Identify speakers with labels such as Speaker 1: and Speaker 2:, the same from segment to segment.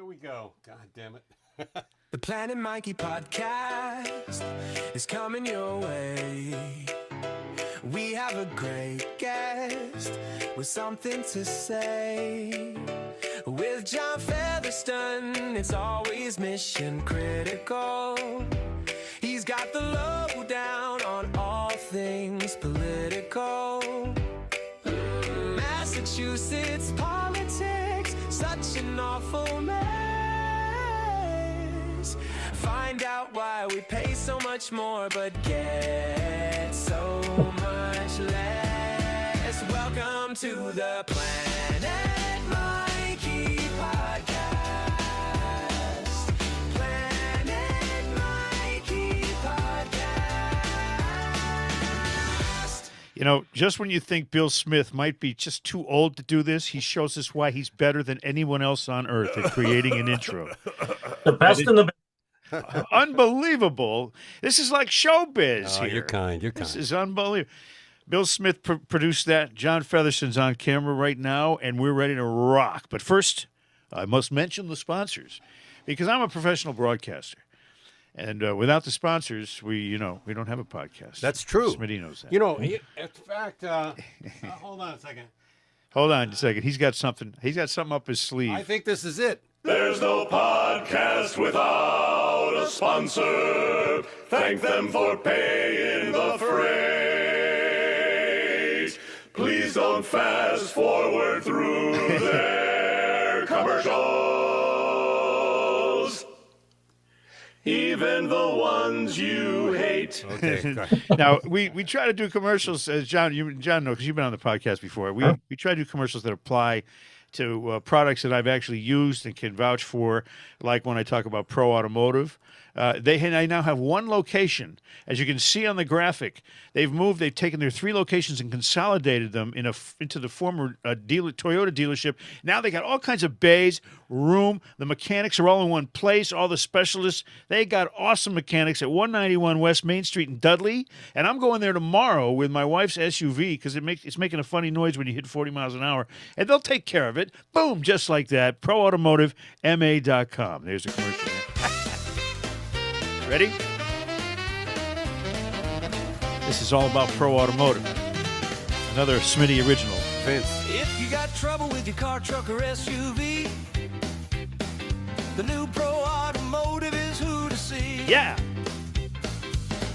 Speaker 1: we go. God damn it.
Speaker 2: The Planet Mikey podcast is coming your way. We have a great guest with something to say. With Jon Fetherston, it's always mission critical. He's got the lowdown on all things political. Massachusetts politics, such an awful mess. Find out why we pay so much more but get so much less. Welcome to the Planet Mikey podcast. Planet Mikey podcast.
Speaker 3: You know, just when you think Bill Smith might be just too old to do this, he shows us why he's better than anyone else on earth at creating an intro.
Speaker 4: The best in the
Speaker 3: Unbelievable. This is like showbiz here.
Speaker 1: You're kind.
Speaker 3: This is unbelievable. Bill Smith produced that. Jon Featherston's on camera right now, and we're ready to rock. But first, I must mention the sponsors, because I'm a professional broadcaster. And without the sponsors, we don't have a podcast.
Speaker 1: That's true.
Speaker 3: Smitty knows that.
Speaker 1: You know, in fact, hold on a second.
Speaker 3: Hold on a second. He's got something up his sleeve.
Speaker 1: I think this is it.
Speaker 5: There's no podcast without a sponsor. Thank them for paying the freight. Please don't fast forward through their commercials. Even the ones you hate.
Speaker 1: Okay.
Speaker 3: Now, we try to do commercials, as John knows, because you've been on the podcast before. We try to do commercials that apply to products that I've actually used and can vouch for, like when I talk about Pro Automotive. They now have one location. As you can see on the graphic, they've taken their 3 locations and consolidated them into the former Toyota dealership. Now they got all kinds of bays, room. The mechanics are all in one place, all the specialists. They got awesome mechanics at 191 West Main Street in Dudley. And I'm going there tomorrow with my wife's SUV because it's making a funny noise when you hit 40 miles an hour. And they'll take care of it. Boom, just like that. ProAutomotiveMA.com. There's a commercial there. Ready? This is all about Pro Automotive. Another Smitty original.
Speaker 1: Vince.
Speaker 2: If you got trouble with your car, truck, or SUV, the new Pro Automotive is who to see.
Speaker 3: Yeah.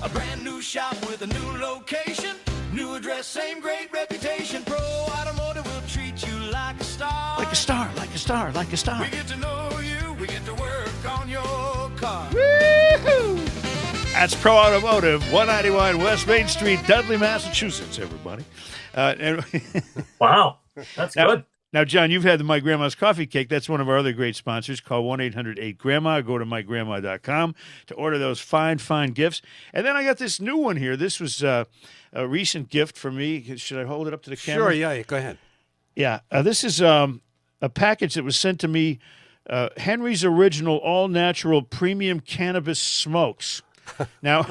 Speaker 2: A brand new shop with a new location, new address, same great reputation. Pro Automotive will treat you like a star.
Speaker 3: Like a star, like a star, like a star.
Speaker 2: We get to know you, we get to work on your car.
Speaker 3: Woo-hoo! That's Pro Automotive, 191 West Main Street, Dudley, Massachusetts, everybody.
Speaker 4: Wow, that's good.
Speaker 3: Now, John, you've had the My Grandma's Coffee Cake. That's one of our other great sponsors. Call 1-800-8-GRANDMA. Go to mygrandma.com to order those fine, fine gifts. And then I got this new one here. This was a recent gift for me. Should I hold it up to the camera?
Speaker 1: Sure, yeah, go ahead.
Speaker 3: Yeah, this is a package that was sent to me, Henry's Original All-Natural Premium Cannabis Smokes. Now,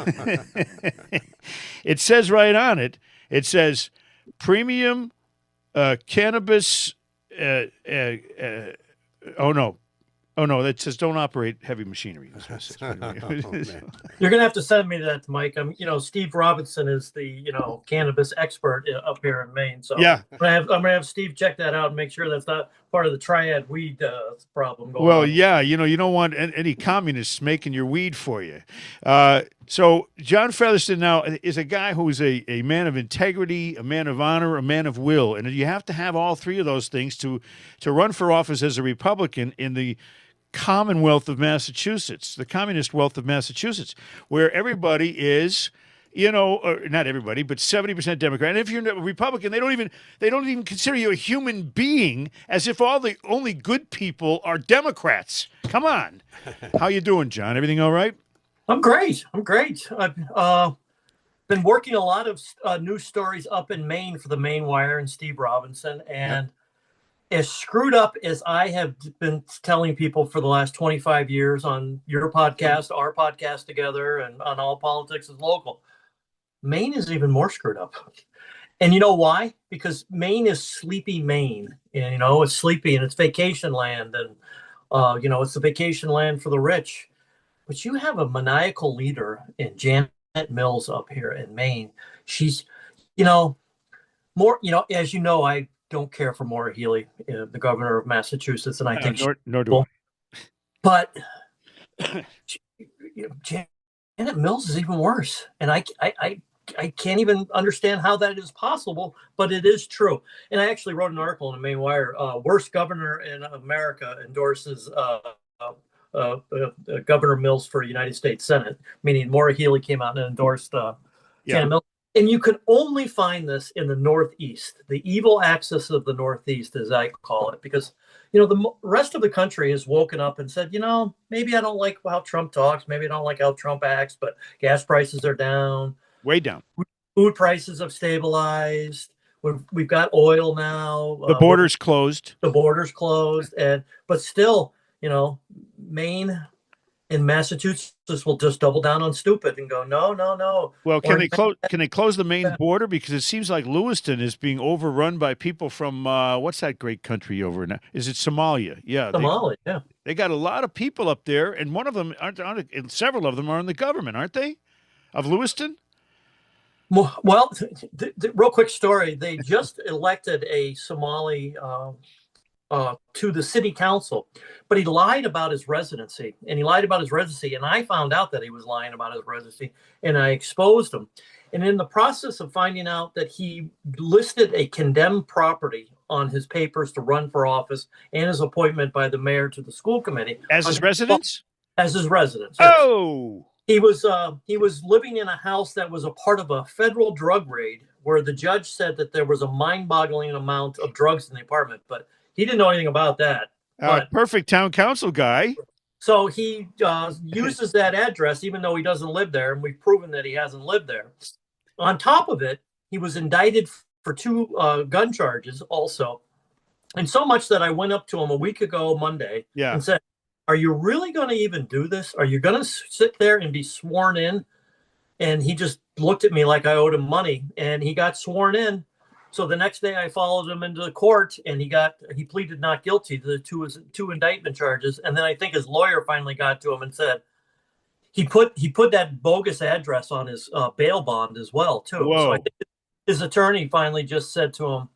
Speaker 3: it says right on it, it says Premium Cannabis, Oh, no, that says don't operate heavy machinery. That's what it says.
Speaker 4: You're going to have to send me that, Mike. Steve Robinson is the, cannabis expert up here in Maine. So
Speaker 3: yeah.
Speaker 4: I'm going to have Steve check that out and make sure that's not part of the triad weed problem going
Speaker 3: Well,
Speaker 4: on.
Speaker 3: yeah, you don't want any communists making your weed for you. So Jon Fetherston now is a guy who's a man of integrity, a man of honor, a man of will. And you have to have all 3 of those things to run for office as a Republican in the Commonwealth of Massachusetts, the communist wealth of Massachusetts, where everybody is, not everybody, but 70% Democrat. And if you're a Republican, they don't even consider you a human being, as if all the only good people are Democrats. Come on. How you doing, John? Everything all right?
Speaker 4: I'm great. I've been working a lot of news stories up in Maine for the Maine Wire and Steve Robinson. And as screwed up as I have been telling people for the last 25 years on your podcast, our podcast together, and on All Politics is Local, Maine is even more screwed up. And you know why? Because Maine is sleepy Maine. And, it's sleepy and it's vacation land and It's the vacation land for the rich. But you have a maniacal leader in Janet Mills up here in Maine. She's, as you know, I don't care for Maura Healey, the governor of Massachusetts, and I think
Speaker 3: nor do I.
Speaker 4: But Janet Mills is even worse, and I can't even understand how that is possible, but it is true. And I actually wrote an article in the Maine Wire. Worst governor in America endorses Governor Mills for United States Senate, meaning Maura Healey came out and endorsed Janet Mills. And you can only find this in the Northeast, the evil axis of the Northeast, as I call it, because the rest of the country has woken up and said, maybe I don't like how Trump talks, maybe I don't like how Trump acts, but gas prices are down,
Speaker 3: way down.
Speaker 4: Food prices have stabilized. We've got oil now.
Speaker 3: The border's closed.
Speaker 4: But still, Maine and Massachusetts will just double down on stupid and go, no.
Speaker 3: Well, can they close the Maine border? Because it seems like Lewiston is being overrun by people from what's that great country over now? Is it Somalia? Yeah,
Speaker 4: Somalia. Yeah,
Speaker 3: they got a lot of people up there, and one of them, and several of them are in the government, aren't they? Of Lewiston.
Speaker 4: Well, the real quick story. They just elected a Somali to the city council, but he lied about his residency, and I found out that he was lying about his residency, and I exposed him. And in the process of finding out that he listed a condemned property on his papers to run for office and his appointment by the mayor to the school committee
Speaker 3: as his residence.
Speaker 4: Yes.
Speaker 3: Oh,
Speaker 4: he was living in a house that was a part of a federal drug raid where the judge said that there was a mind-boggling amount of drugs in the apartment, but he didn't know anything about that.
Speaker 3: Perfect town council guy.
Speaker 4: So he uses that address, even though he doesn't live there, and we've proven that he hasn't lived there. On top of it, he was indicted for 2 gun charges also. And so much that I went up to him a week ago Monday and said, are you really going to even do this? Are you going to sit there and be sworn in? And he just looked at me like I owed him money, and he got sworn in. So the next day I followed him into the court, and he pleaded not guilty to the 2 indictment charges. And then I think his lawyer finally got to him and said he put that bogus address on his bail bond as well too.
Speaker 3: Whoa.
Speaker 4: So I think his attorney finally just said to him,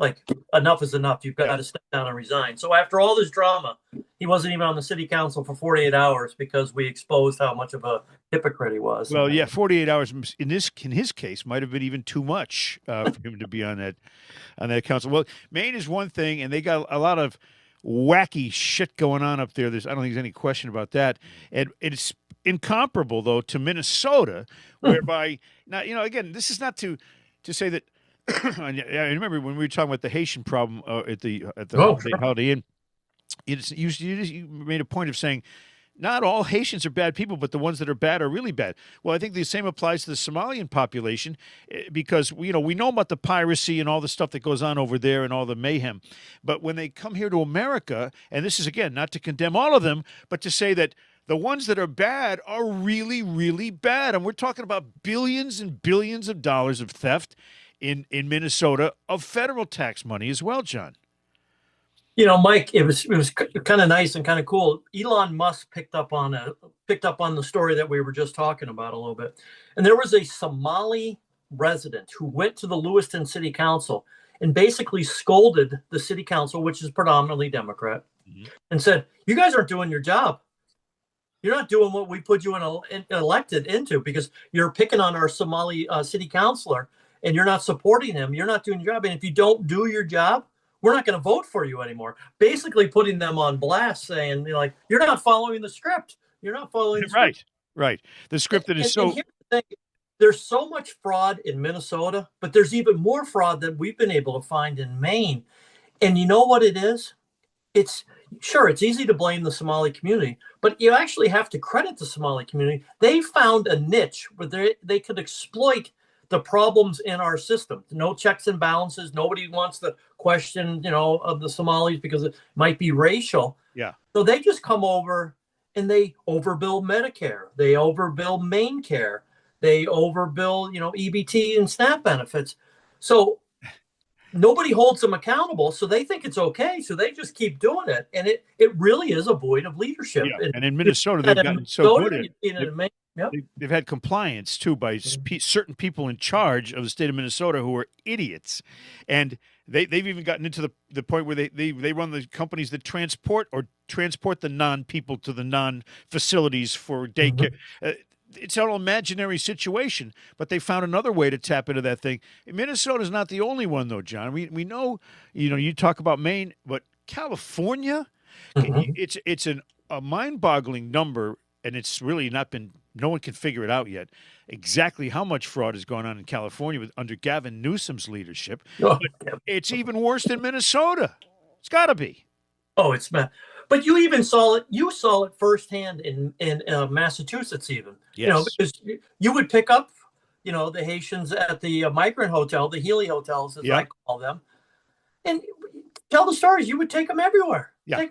Speaker 4: like, enough is enough. You've got to step down and resign. So after all this drama, he wasn't even on the city council for 48 hours because we exposed how much of a hypocrite he was.
Speaker 3: Well, yeah, 48 hours in his case might have been even too much for him to be on that council. Well, Maine is one thing, and they got a lot of wacky shit going on up there. I don't think there's any question about that. And it's incomparable, though, to Minnesota, whereby now, again, this is not to say that. I remember when we were talking about the Haitian problem at the Holiday Inn. You made a point of saying not all Haitians are bad people, but the ones that are bad are really bad. Well, I think the same applies to the Somalian population because we know about the piracy and all the stuff that goes on over there and all the mayhem. But when they come here to America, and this is again not to condemn all of them, but to say that the ones that are bad are really, really bad, and we're talking about billions and billions of dollars of theft in Minnesota of federal tax money as well, John.
Speaker 4: Mike, it was kind of nice and kind of cool. Elon Musk picked up on the story that we were just talking about a little bit. And there was a Somali resident who went to the Lewiston City Council and basically scolded the city council, which is predominantly Democrat, and said, you guys aren't doing your job. You're not doing what we put you elected into because you're picking on our Somali city councilor. And you're not supporting him, you're not doing your job. And if you don't do your job, we're not going to vote for you anymore. Basically putting them on blast, saying, you're not following the script. You're not following the script.
Speaker 3: Right. The script that is so...
Speaker 4: And here's the thing. There's so much fraud in Minnesota, but there's even more fraud that we've been able to find in Maine. And you know what it is? It's easy to blame the Somali community, but you actually have to credit the Somali community. They found a niche where they could exploit the problems in our system. No checks and balances. Nobody wants to question, of the Somalis because it might be racial.
Speaker 3: Yeah.
Speaker 4: So they just come over and they overbill Medicare. They overbill Maine Care. They overbill, EBT and SNAP benefits. So nobody holds them accountable, so they think it's okay, so they just keep doing it, and it really is a void of leadership.
Speaker 3: Yeah. And in Minnesota, they've gotten so good at it.
Speaker 4: Yep.
Speaker 3: They've had compliance too by certain people in charge of the state of Minnesota who are idiots, and they've even gotten into the point where they run the companies that transport the non-people to the non-facilities for daycare. It's an imaginary situation, but they found another way to tap into that thing. Minnesota's not the only one, though, John. We know, you talk about Maine, but California, it's a mind-boggling number, and it's really not been. No one can figure it out yet. Exactly how much fraud has gone on in California under Gavin Newsom's leadership. But it's even worse than Minnesota. It's got to be.
Speaker 4: Oh, it's bad. But you even saw it. You saw it firsthand in Massachusetts, even.
Speaker 3: Yes.
Speaker 4: Because you would pick up, the Haitians at the migrant hotel, the Healey hotels, as I call them, and tell the stories. You would take them everywhere.
Speaker 3: Yeah.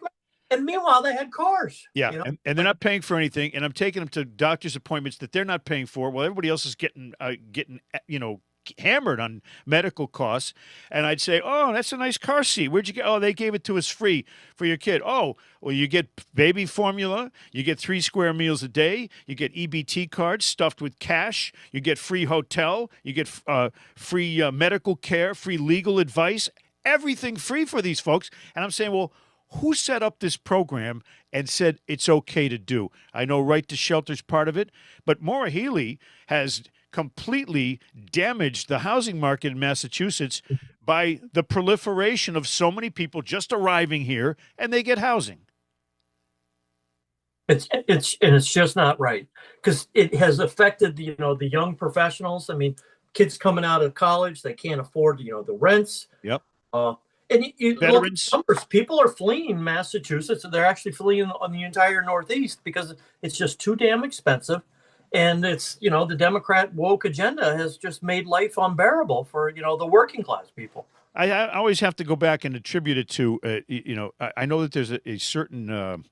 Speaker 4: And meanwhile, they had cars.
Speaker 3: Yeah, and they're not paying for anything. And I'm taking them to doctor's appointments that they're not paying for. Well, everybody else is getting hammered on medical costs. And I'd say, oh, that's a nice car seat. Where'd you get? Oh, they gave it to us free for your kid. Oh, well, you get baby formula. You get 3 square meals a day. You get EBT cards stuffed with cash. You get free hotel. You get free medical care, free legal advice, everything free for these folks. And I'm saying, well, who set up this program and said it's okay to do? I know right to shelter is part of it, but Maura Healey has completely damaged the housing market in Massachusetts by the proliferation of so many people just arriving here and they get housing.
Speaker 4: It's just not right, because it has affected the young professionals. I mean, kids coming out of college, they can't afford the rents.
Speaker 3: Yep.
Speaker 4: And you look at
Speaker 3: Veterans.
Speaker 4: numbers, people are fleeing Massachusetts, and they're actually fleeing on the entire Northeast because it's just too damn expensive. And it's, the Democrat woke agenda has just made life unbearable for, the working class people.
Speaker 3: I always have to go back and attribute it to, I know that there's a certain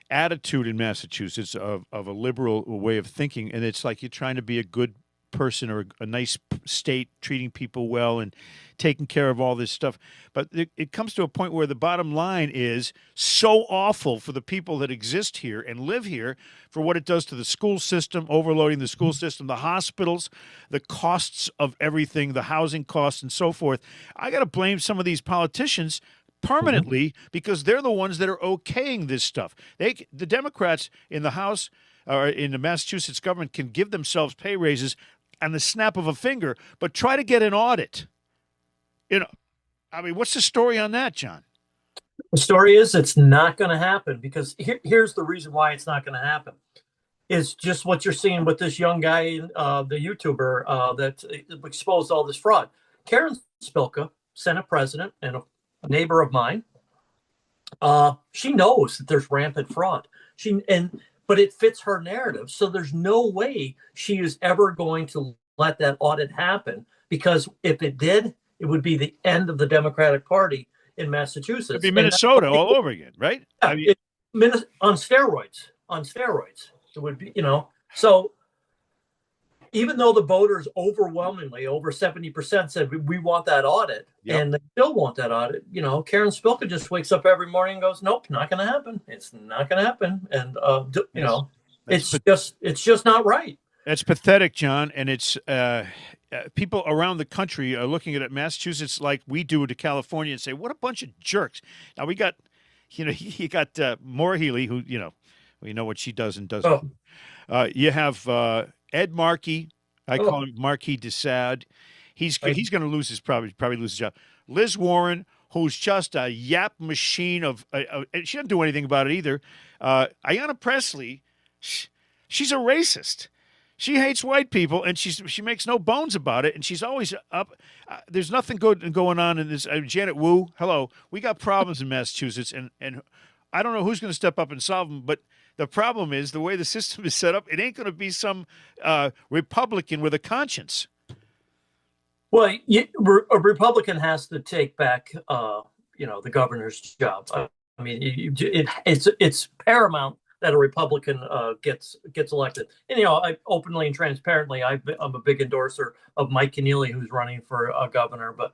Speaker 3: attitude in Massachusetts of a liberal way of thinking, and it's like you're trying to be a good person or a nice state, treating people well and taking care of all this stuff. But it comes to a point where the bottom line is so awful for the people that exist here and live here, for what it does to the school system, overloading the school system, the hospitals, the costs of everything, the housing costs and so forth. I got to blame some of these politicians permanently because they're the ones that are okaying this stuff. The Democrats in the House or in the Massachusetts government can give themselves pay raises on the snap of a finger, but try to get an audit. What's the story on that, John?
Speaker 4: The story is it's not going to happen, because here's the reason why it's not going to happen. It's just what you're seeing with this young guy, the YouTuber that exposed all this fraud. Karen Spilka, Senate president and a neighbor of mine, she knows that there's rampant fraud. But it fits her narrative. So there's no way she is ever going to let that audit happen, because if it did, it would be the end of the Democratic Party in Massachusetts.
Speaker 3: It'd be Minnesota all over again, right?
Speaker 4: Yeah, on steroids. On steroids. It would be, So even though the voters overwhelmingly, over 70% said we want that audit, and they still want that audit, Karen Spilka just wakes up every morning and goes, nope, not going to happen. It's not going to happen. And, it's just not right.
Speaker 3: That's pathetic, John. And it's people around the country are looking at Massachusetts like we do to California and say, what a bunch of jerks. Now we got, you got Maura Healey, who, we know what she does and doesn't. You have Ed Markey. I call him Marquis de Sade. He's going to lose probably lose his job. Liz Warren, who's just a yap machine of she doesn't do anything about it either. Ayanna Pressley, she's a racist. She hates white people, and she makes no bones about it, and she's always up. There's nothing good going on in this. Janet Wu, hello. We got problems in Massachusetts, and I don't know who's going to step up and solve them, but the problem is the way the system is set up, it ain't going to be some Republican with a conscience.
Speaker 4: Well, a Republican has to take back, the governor's job. I mean, it's paramount that a Republican gets elected. And I openly and transparently, I'm a big endorser of Mike Keneally, who's running for governor. But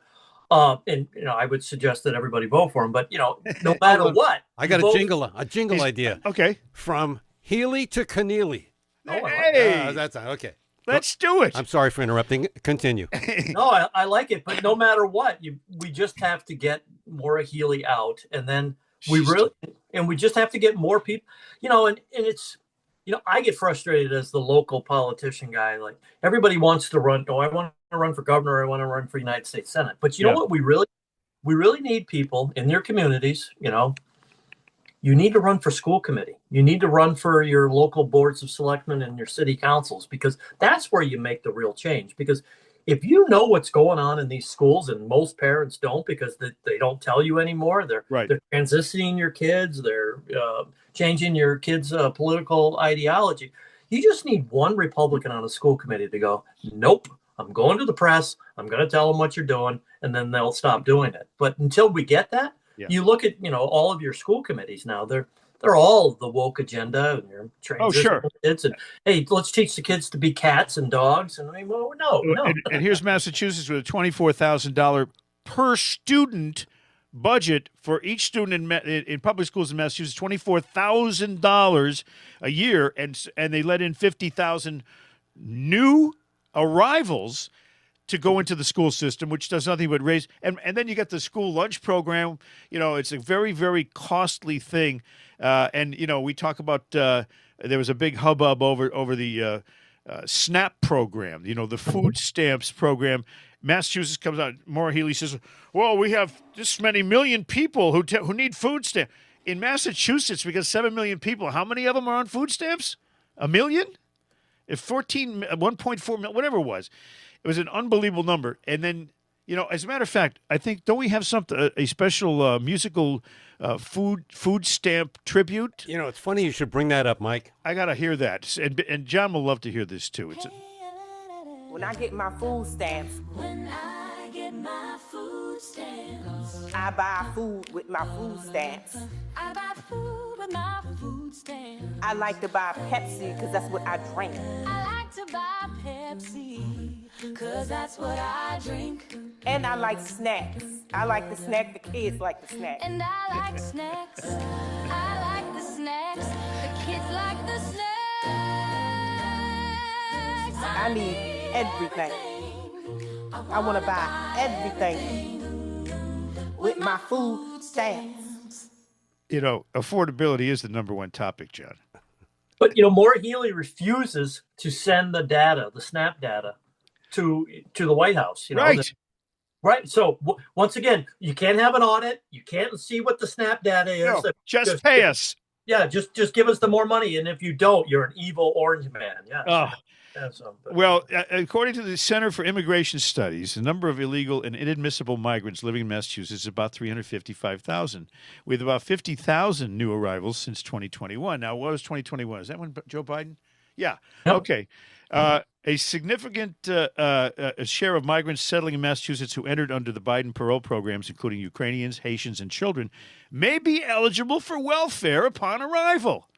Speaker 4: And I would suggest that everybody vote for him. But no matter what,
Speaker 1: I got a jingle idea
Speaker 3: Okay.
Speaker 1: from Healy to Keneally.
Speaker 3: Hey,
Speaker 1: That's okay.
Speaker 3: let's do it.
Speaker 1: I'm sorry for interrupting. Continue.
Speaker 4: No, I like it, but no matter what, we just have to get Maura Healey out, and then we just have to get more people. And it's I get frustrated as the local politician guy. Like everybody wants to run. Oh, I want to run for governor. I want to run for United States Senate. But you know what? We really need people in their communities. You need to run for school committee. You need to run for your local boards of selectmen and your city councils, because that's where you make the real change. Because if you know what's going on in these schools, and most parents don't because they don't tell you anymore, they're transitioning your kids, they're changing your kids' political ideology. You just need one Republican on a school committee to go, nope, I'm going to the press. I'm going to tell them what you're doing, and then they'll stop doing it. But until we get that, you look at all of your school committees now. They're all the woke agenda and your transition kids, and hey, let's teach the kids to be cats and dogs. And no.
Speaker 3: And here's Massachusetts with a $24,000 per student budget for each student in public schools in Massachusetts. $24,000 a year, and they let in 50,000 new arrivals to go into the school system, which does nothing but raise. And then you get the school lunch program. It's a very, very costly thing. And we talk about there was a big hubbub over the SNAP program, the food stamps program. Massachusetts comes out. Maura Healey says, well, we have this many million people who need food stamps. In Massachusetts, we got 7 million people. How many of them are on food stamps? A million? If 1.4 million, whatever it was. It was an unbelievable number. And then, as a matter of fact, I think, don't we have a special musical food stamp tribute?
Speaker 1: It's funny you should bring that up, Mike.
Speaker 3: I got to hear that. And John will love to hear this, too.
Speaker 6: When I get my food stamps, I buy food with my food stamps. I like to buy Pepsi because that's what I drink.
Speaker 7: I like to buy Pepsi, cause that's what I drink.
Speaker 6: And I like snacks. I like to snack, the kids like to snack.
Speaker 7: And I like snacks. I like the snacks. The kids like the snacks.
Speaker 6: I need everything. I want to buy everything with my food stamps.
Speaker 3: Affordability is the number one topic, John.
Speaker 4: But Maura Healey refuses to send the data, the SNAP data, to the White House.
Speaker 3: Right.
Speaker 4: Right. So once again, you can't have an audit. You can't see what the SNAP data is.
Speaker 3: No, just pay us.
Speaker 4: Yeah, just give us the more money. And if you don't, you're an evil orange man. Yeah.
Speaker 3: Oh. Well, according to the Center for Immigration Studies, the number of illegal and inadmissible migrants living in Massachusetts is about 355,000, with about 50,000 new arrivals since 2021. Now, what was 2021? Is that when Joe Biden? Yeah. Yep. Okay. A significant share of migrants settling in Massachusetts who entered under the Biden parole programs, including Ukrainians, Haitians, and children, may be eligible for welfare upon arrival.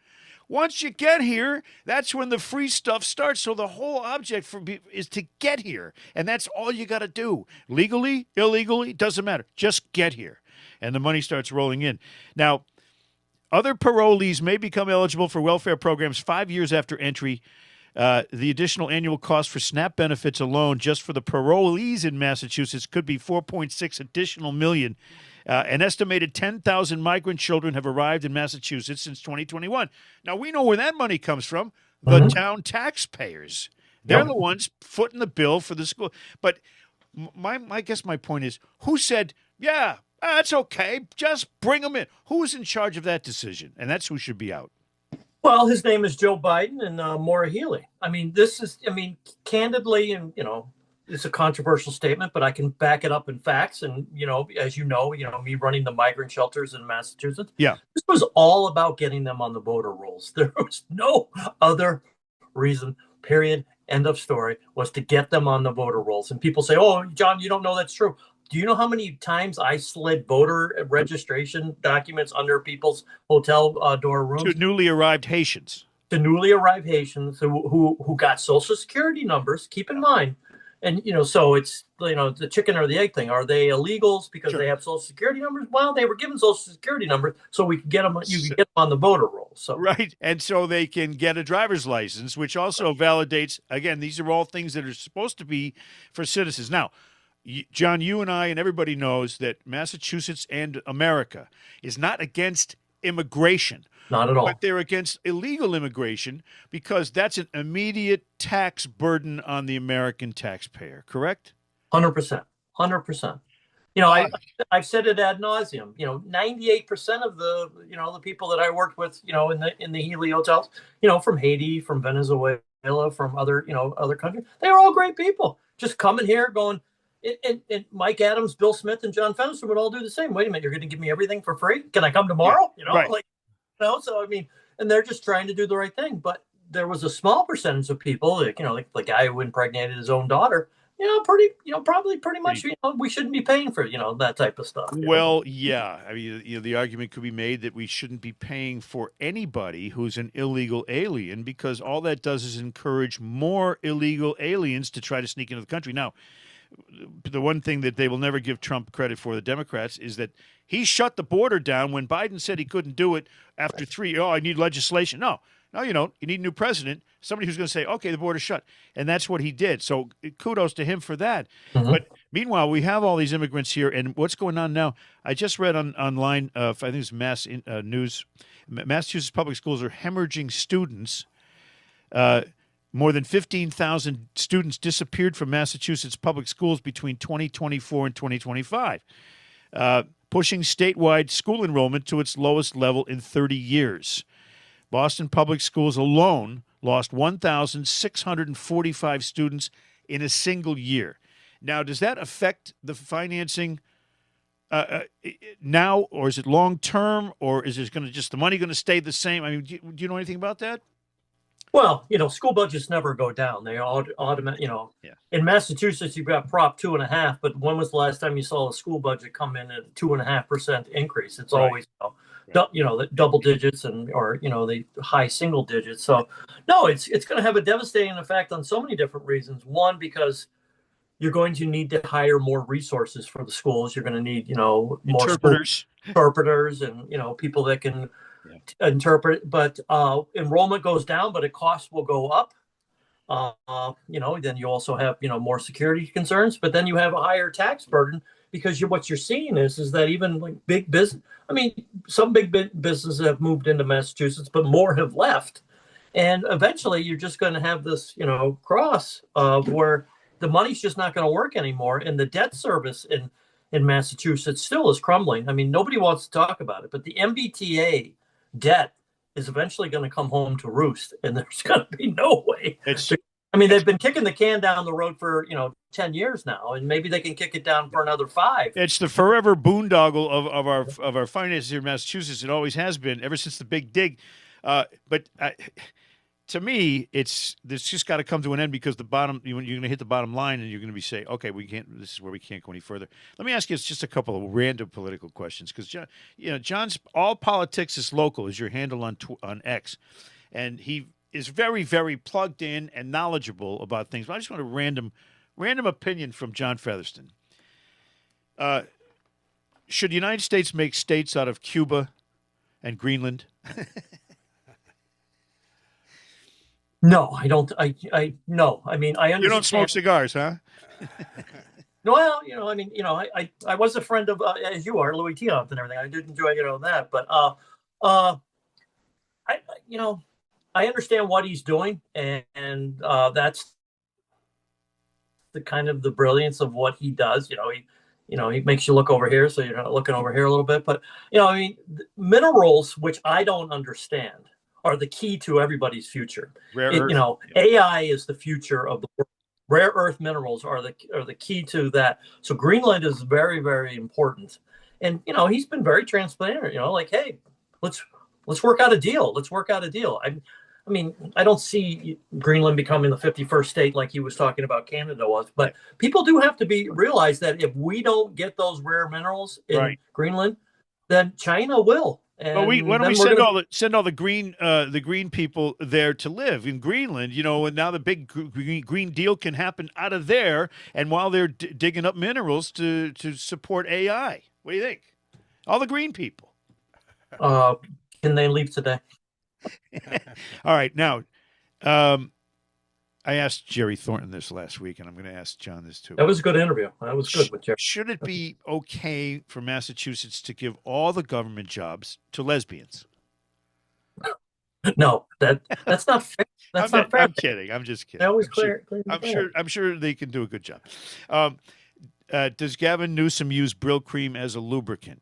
Speaker 3: Once you get here, that's when the free stuff starts. So the whole object is to get here. And that's all you got to do. Legally, illegally, doesn't matter. Just get here. And the money starts rolling in. Now, other parolees may become eligible for welfare programs 5 years after entry. The additional annual cost for SNAP benefits alone, just for the parolees in Massachusetts, could be $4.6 additional million. An estimated 10,000 migrant children have arrived in Massachusetts since 2021. Now, we know where that money comes from, the town taxpayers. They're the ones footing the bill for the school. But I guess my point is, who said, yeah, that's okay, just bring them in? Who's in charge of that decision? And that's who should be out.
Speaker 4: Well, his name is Joe Biden and Maura Healey. Candidly, and, it's a controversial statement, but I can back it up in facts. And, as me running the migrant shelters in Massachusetts. Yeah. This was all about getting them on the voter rolls. There was no other reason, period, end of story, was to get them on the voter rolls. And people say, oh, John, you don't know that's true. Do you know how many times I slid voter registration documents under people's hotel door rooms?
Speaker 3: To newly arrived Haitians.
Speaker 4: To newly arrived Haitians who got Social Security numbers. Keep in mind, And so it's the chicken or the egg thing. Are they illegals because
Speaker 3: Sure.
Speaker 4: they have Social Security numbers? Well, they were given Social Security numbers so we could get them. You could get them on the voter roll. So
Speaker 3: Right. And so they can get a driver's license, which also validates, again, these are all things that are supposed to be for citizens. Now, John, you and I and everybody knows that Massachusetts and America is not against immigration.
Speaker 4: not at all.
Speaker 3: But they're against illegal immigration because that's an immediate tax burden on the American taxpayer, correct?
Speaker 4: 100%. 100%. I've said it ad nauseum. 98% of the the people that I worked with, in the Healey hotels, from Haiti, from Venezuela, from other other countries, they are all great people. Just coming here, going. And Mike Adams, Bill Smith, and Jon Fetherston would all do the same. Wait a minute, you're going to give me everything for free? Can I come tomorrow?
Speaker 3: Right.
Speaker 4: So I mean, and they're just trying to do the right thing. But there was a small percentage of people, like the guy who impregnated his own daughter. Probably pretty much, we shouldn't be paying for that type of stuff.
Speaker 3: Well, yeah. I mean, the argument could be made that we shouldn't be paying for anybody who's an illegal alien because all that does is encourage more illegal aliens to try to sneak into the country. Now, the one thing that they will never give Trump credit for, the Democrats, is that he shut the border down when Biden said he couldn't do it after I need legislation. No, you don't. You need a new president, somebody who's going to say, okay, the border's shut. And that's what he did. So kudos to him for that.
Speaker 4: Mm-hmm.
Speaker 3: But meanwhile, we have all these immigrants here. And what's going on now? I just read online, I think it's Mass News, Massachusetts public schools are hemorrhaging students. More than 15,000 students disappeared from Massachusetts public schools between 2024 and 2025, pushing statewide school enrollment to its lowest level in 30 years. Boston Public Schools alone lost 1,645 students in a single year. Now, does that affect the financing now, or is it long term, or is it the money going to stay the same? I mean, do you know anything about that?
Speaker 4: Well, school budgets never go down. They automatic.
Speaker 3: Yeah.
Speaker 4: In Massachusetts, you've got Prop 2.5. But when was the last time you saw a school budget come in at a 2.5% increase? It's always the double digits or the high single digits. So no, it's going to have a devastating effect on so many different reasons. One, because you're going to need to hire more resources for the schools. You're going to need more interpreters and people that can interpret. But enrollment goes down, but costs will go up. Then you also have more security concerns, but then you have a higher tax burden because what you're seeing is that even like big business. I mean, some big businesses have moved into Massachusetts, but more have left, and eventually you're just going to have this cross where the money's just not going to work anymore, and the debt service in Massachusetts still is crumbling. I mean, nobody wants to talk about it, but the MBTA debt is eventually going to come home to roost, and there's going to be no way. They've been kicking the can down the road for 10 years now, and maybe they can kick it down for another 5.
Speaker 3: It's the forever boondoggle of our finances here in Massachusetts. It always has been ever since the big dig. But to me, this just got to come to an end because you're going to hit the bottom line, and you're going to be saying, okay, we can't. This is where we can't go any further. Let me ask you just a couple of random political questions because John's all politics is local is your handle on X, and he is very, very plugged in and knowledgeable about things. But I just want a random opinion from Jon Fetherston. Should the United States make states out of Cuba and Greenland?
Speaker 4: No, I don't. No. I mean, I understand.
Speaker 3: You don't smoke cigars, huh?
Speaker 4: Well, I was a friend of, as you are, Louis Tiant and everything. I did enjoy, that. But, I understand what he's doing, and that's the kind of the brilliance of what he does. He makes you look over here, so you're not looking over here a little bit. But, minerals, which I don't understand, are the key to everybody's future. AI is the future of the world. Rare earth minerals are the key to that. So Greenland is very, very important. And he's been very transparent. Like, hey, let's work out a deal. Let's work out a deal. I mean, I don't see Greenland becoming the 51st state like he was talking about Canada was. But people do have to realize that if we don't get those rare minerals in Greenland, then China will. And
Speaker 3: Well, why don't
Speaker 4: then
Speaker 3: we
Speaker 4: we're gonna,
Speaker 3: send all the green people there to live in Greenland? And now the big green deal can happen out of there, and while they're digging up minerals to support AI. What do you think? All the green people.
Speaker 4: can they leave today?
Speaker 3: All right, now, I asked Jerry Thornton this last week, and I'm going to ask John this too.
Speaker 4: That was a good interview. That was good with Jerry.
Speaker 3: Should it be okay for Massachusetts to give all the government jobs to lesbians?
Speaker 4: No, that's not fair. That's not fair.
Speaker 3: I'm kidding. I'm just kidding.
Speaker 4: I always clear.
Speaker 3: I'm sure they can do a good job. Does Gavin Newsom use Brill cream as a lubricant?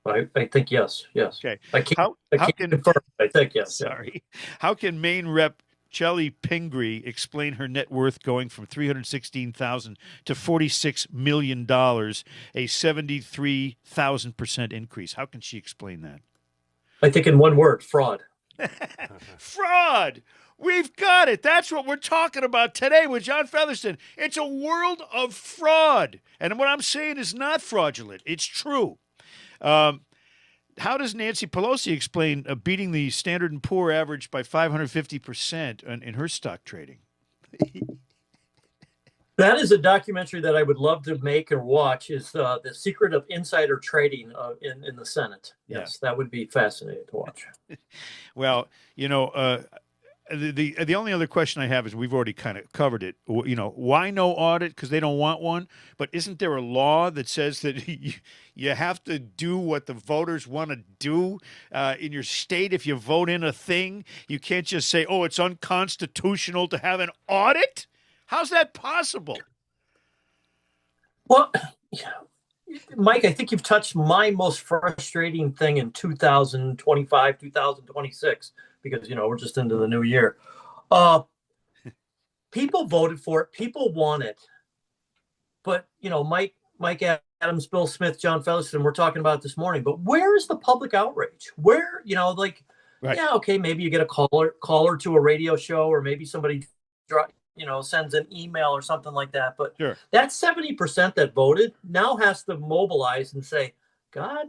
Speaker 4: I think yes.
Speaker 3: Okay.
Speaker 4: I can't confirm. I think yes.
Speaker 3: Sorry. How can Maine Rep Chelly Pingree explain her net worth going from $316,000 to $46 million, a 73,000% increase? How can she explain that?
Speaker 4: I think in one word, fraud.
Speaker 3: Fraud. We've got it. That's what we're talking about today with Jon Fetherston. It's a world of fraud. And what I'm saying is not fraudulent. It's true. How does Nancy Pelosi explain beating the Standard & Poor average by 550% in her stock trading?
Speaker 4: That is a documentary that I would love to make or watch. Is the secret of insider trading in the Senate? Yes, that would be fascinating to watch.
Speaker 3: Well, the only other question I have is we've already kind of covered it. Why no audit? Because they don't want one. But isn't there a law that says that you have to do what the voters want to do in your state? If you vote in a thing, you can't just say, "Oh, it's unconstitutional to have an audit." How's that possible?
Speaker 4: Well, Mike, I think you've touched my most frustrating thing in 2025, 2026. Because we're just into the new year. People voted for it. People want it. But Mike Adams, Bill Smith, Jon Fetherston, we're talking about it this morning. But where is the public outrage? Where right. Yeah, okay, maybe you get a caller to a radio show, or maybe somebody sends an email or something like that. But
Speaker 3: sure.
Speaker 4: That 70% that voted now has to mobilize and say, God,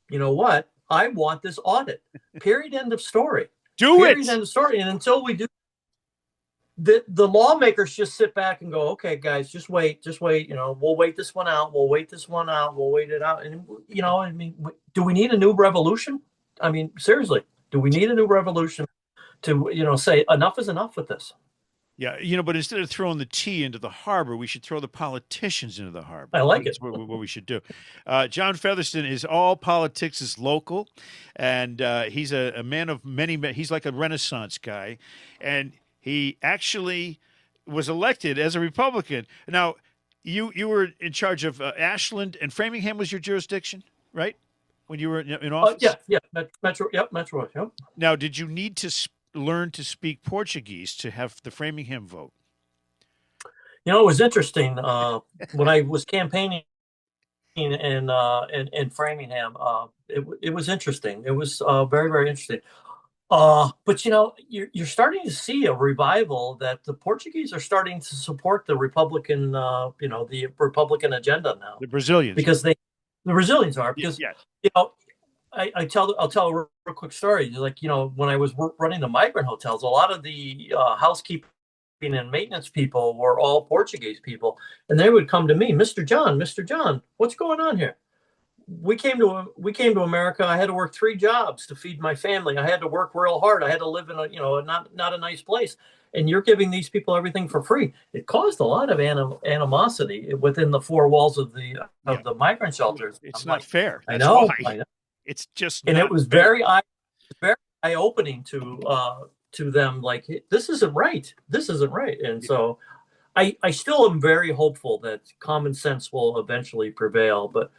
Speaker 4: you know what? I want this audit. Period. End of story.
Speaker 3: Period.
Speaker 4: End of story. And until we do, the lawmakers just sit back and go, okay, guys, just wait. We'll wait this one out. We'll wait it out. And do we need a new revolution? I mean, seriously, do we need a new revolution to say enough is enough with this?
Speaker 3: Yeah, but instead of throwing the tea into the harbor, we should throw the politicians into the harbor.
Speaker 4: I like
Speaker 3: That's
Speaker 4: it.
Speaker 3: what we should do. Jon Fetherston is all politics is local, and he's a man of many. He's like a Renaissance guy, and he actually was elected as a Republican. Now, you were in charge of Ashland and Framingham was your jurisdiction, right? When you were in office?
Speaker 4: Yeah, Metro. Yep, Metro. Yep.
Speaker 3: Now, did you need to learn to speak Portuguese to have the Framingham vote?
Speaker 4: It was interesting when I was campaigning in Framingham. It was interesting. It was very, very interesting. But you're starting to see a revival that the Portuguese are starting to support the Republican, the Republican agenda now.
Speaker 3: The Brazilians,
Speaker 4: because the Brazilians are because
Speaker 3: yes.
Speaker 4: I'll tell a real quick story. When I was running the migrant hotels, a lot of the housekeeping and maintenance people were all Portuguese people, and they would come to me, Mr. John, what's going on here? We came to America. I had to work 3 jobs to feed my family. I had to work real hard. I had to live in a not a nice place, and you're giving these people everything for free. It caused a lot of animosity within the 4 walls of the migrant shelters.
Speaker 3: It's not fair.
Speaker 4: I know.
Speaker 3: It's just,
Speaker 4: and it was very eye-opening to them. Like, this isn't right. And so, I still am very hopeful that common sense will eventually prevail. But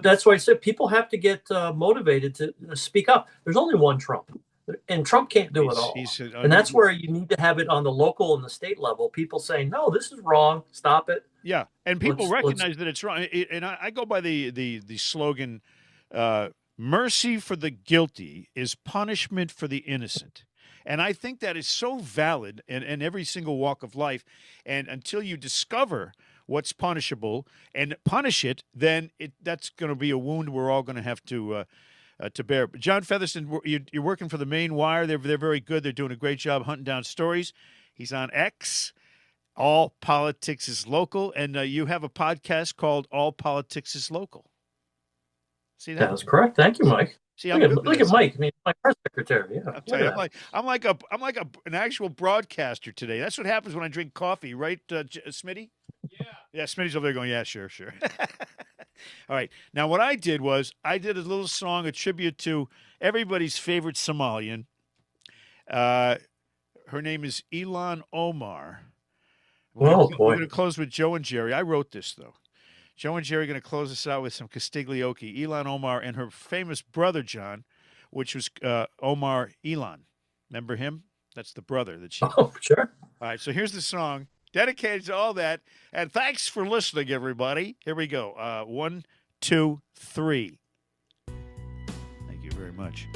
Speaker 4: that's why I said people have to get motivated to speak up. There's only one Trump, and Trump can't do it all. And that's where you need to have it on the local and the state level. People saying, no, this is wrong. Stop it.
Speaker 3: Yeah, and people recognize that it's wrong. And I go by the slogan. Mercy for the guilty is punishment for the innocent. And I think that is so valid in every single walk of life. And until you discover what's punishable and punish it, then that's going to be a wound we're all going to have to to bear. But Jon Fetherston, you're working for the Maine Wire. They're very good. They're doing a great job hunting down stories. He's on X. All Politics is Local, and you have a podcast called All Politics is Local. See that?
Speaker 4: That's correct. Thank you, Mike.
Speaker 3: See,
Speaker 4: Look at Mike. I mean, my press secretary. Yeah.
Speaker 3: I'll tell you, I'm like an actual broadcaster today. That's what happens when I drink coffee, right, Smitty? Yeah, Smitty's over there going, yeah, sure. All right. Now, what I did was I did a little song, a tribute to everybody's favorite Somalian. Her name is Ilhan Omar. We're going to close with Joe and Jerry. I wrote this, though. Joe and Jerry are going to close us out with some Castiglioke. Ilhan Omar and her famous brother, John, which was Omar Ilhan. Remember him? That's the brother that she...
Speaker 4: Oh, sure.
Speaker 3: All right, so here's the song dedicated to all that. And thanks for listening, everybody. Here we go. 1, 2, 3. Thank you very much.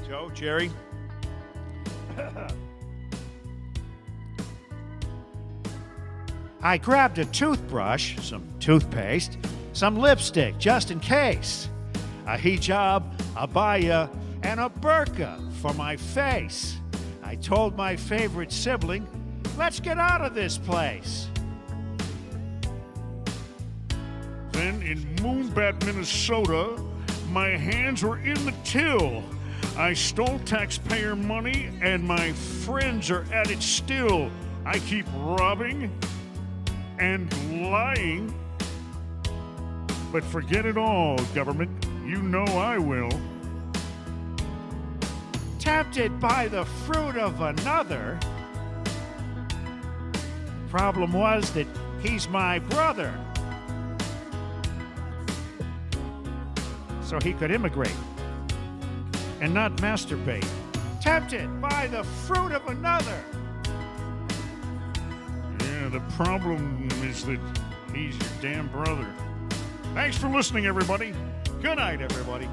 Speaker 3: Joe, Jerry. I grabbed a toothbrush, some toothpaste, some lipstick just in case, a hijab, a baya, and a burqa for my face. I told my favorite sibling, let's get out of this place.
Speaker 8: Then in Moonbat, Minnesota, my hands were in the till. I stole taxpayer money and my friends are at it still. I keep robbing and lying, but forget it all, government. You know I will.
Speaker 3: Tempted by the fruit of another. Problem was that he's my brother. So he could immigrate and not masturbate. Tempted by the fruit of another.
Speaker 8: Yeah, the problem is that he's your damn brother. Thanks for listening, everybody.
Speaker 3: Good night, everybody.